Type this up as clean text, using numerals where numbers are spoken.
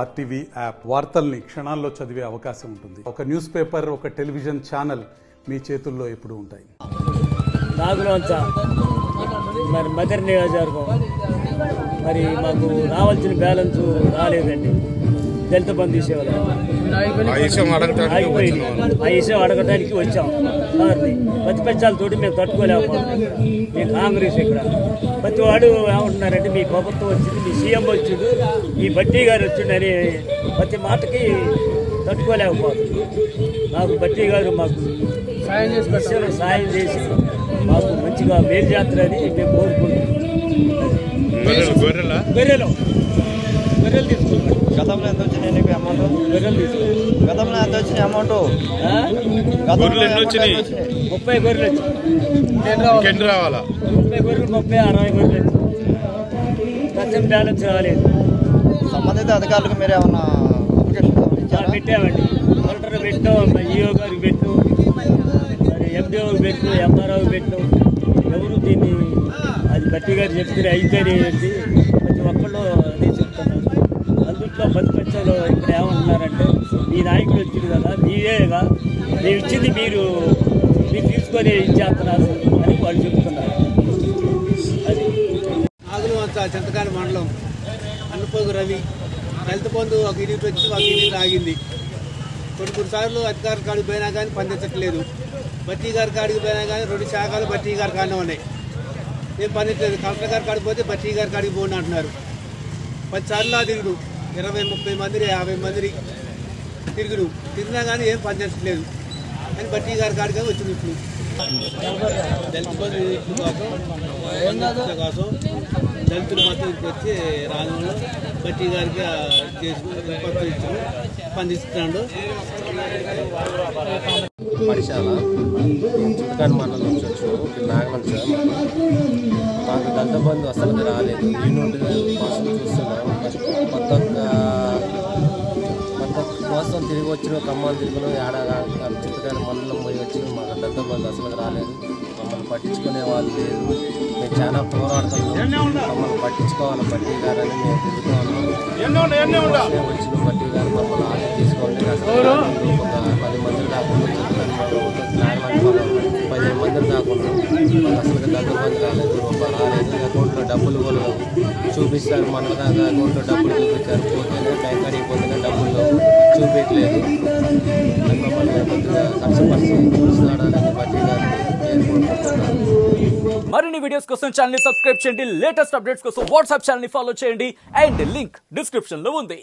RTV app వార్తల్ని క్షణాల్లో చదివే అవకాశం ఉంటుంది. ఒక న్యూస్ పేపర్, ఒక టెలివిజన్ ఛానల్ మీ చేతుల్లో ఎప్పుడూ ఉంటాయి. నాగులోంచ మరి మదర్ నియోజకవర్గం మరి మాకు రావాల్సిన బ్యాలెన్స్ రాలేదండి. దళిత బంధు తీసేవాళ్ళు ఆ విషయం అడగటానికి వచ్చాం. సార్ని ప్రతిపక్షాలతోటి మేము తట్టుకోలేకపోతున్నాం. మీ కాంగ్రెస్ ఇక్కడ ప్రతి వాడు ఏమంటున్నారంటే మీ ప్రభుత్వం వచ్చింది, మీ సీఎం వచ్చిండు, మీ బట్టి గారు వచ్చిండని ప్రతి మాటకి తట్టుకోలేకపోతుంది. మాకు బట్టి గారు మాకు సాయం చేసి మాకు మంచిగా మేలు చేస్తారని మేము కోరుకుంటున్నాం. గొర్రెలు తీసుకుంటాం. గతంలో ఎంత వచ్చినాయి నీకు అమౌంట్? గతంలో ఎంత వచ్చినాయి అమౌంట్? 30 గొర్రెలు వచ్చినాయి. 30 గొర్రెలు, 30, 60 గొర్రెలు వచ్చినాయి. బ్యాలెన్స్ రాలేదు. సంబంధిత అధికారులకు మీరు ఏమన్నా అప్లికేషన్ పెట్టామండి. కలెక్టర్ పెట్టాం, ఈఓ గారికి పెట్టాం, మరి ఎండిఓకి పెట్టాం, ఎంఆర్ఓకి పెట్టాం. ఎవరు దీన్ని అది బట్టి గారు చెప్తే అయితేనే ప్రతి ఒక్కళ్ళు అదే చెప్తున్నారు. అందుట్లో ప్రతిపక్షంలో ఇప్పుడు ఏమంటున్నారంటే మీ నాయకుడు వచ్చింది కదా, మీరేగా మేము ఇచ్చింది మీరు తీసుకొని ఇచ్చేస్తున్నారు అని వాళ్ళు చెప్తున్నారు. అది నాగులవంచ చింతకాని మండలం అన్నపోగు రవి దళిత బంధు ఒక యూనిట్ వచ్చి ఒక యూనిట్ ఆగింది. కొన్ని సార్లు అధికారుల కాడికి పోయినా కానీ పనిచేయట్లేదు. బట్టి గారి కాడికి పోయినా కానీ 2 శాఖలు బట్టి గారి కాడనే ఉన్నాయి. ఏం పనిచేయట్లేదు. కలెక్టర్ గారి కాడికి పోతే బట్టి గారి కాడికి పోండి అంటున్నారు. 10 సార్లు తిరుగుడు, 20, 30 మంది, 50 మంది తిరిగినా కానీ ఏం పనిచేయట్లేదు అని బట్టి గారి కాడికి వచ్చింది. ఇప్పుడు దళిత బంధు కోసం దళితులు మొత్తం వచ్చి రాగంలో బట్టి గారికి స్పందిస్తున్నాడు. పరిశాల చింతకాని మండలం నుంచి వచ్చి నాగమల్ సార్. మాకు దళిత బంధు అసలు రాలేదు. యూనిట్ కోసం చూస్తున్నాం. కొత్త కోసం తిరిగి వచ్చిన ఖమ్మాలు తిరుగును చింతకాని మండలం పోయి వచ్చిన మాకు దళిత బంధు అసలు రాలేదు. మమ్మల్ని పట్టించుకునే వాళ్ళు లేదు. మేము చాలా పోరాడుతున్నాం. మమ్మల్ని పట్టించుకోవాలి బట్టి గారు అని మేము తిరుగుతూ ఉన్నాం. వచ్చిన బట్టి గారు మమ్మల్ని ఆలోచన తీసుకోండి. అసలు ఒక 10 మంది కాకుండా 15 మంది కాకుండా అసలు దళిత బంధు రాలేదు. రూపాయలు రాలేదు. అకౌంట్లో డబ్బులు కూడా చూపిస్తారు. మన దాకా అకౌంట్లో డబ్బులు చూపించారు. పోతేనే బ్యాంక్ కాడికి పోతేనే డబ్బులు చూపించలేదు. మమ్మల్ని కొద్దిగా కష్టపరిచి చూస్తున్నాడని బట్టి గారిని కోరుకుంటున్నాను. మరిన్ని వీడియోస్ కోసం ఛానల్ ని సబ్స్క్రైబ్ చేయండి. లేటెస్ట్ అప్డేట్స్ కోసం వాట్సాప్ ఛానల్ ని ఫాలో చేయండి. అండ్ లింక్ డిస్క్రిప్షన్ లో ఉంది.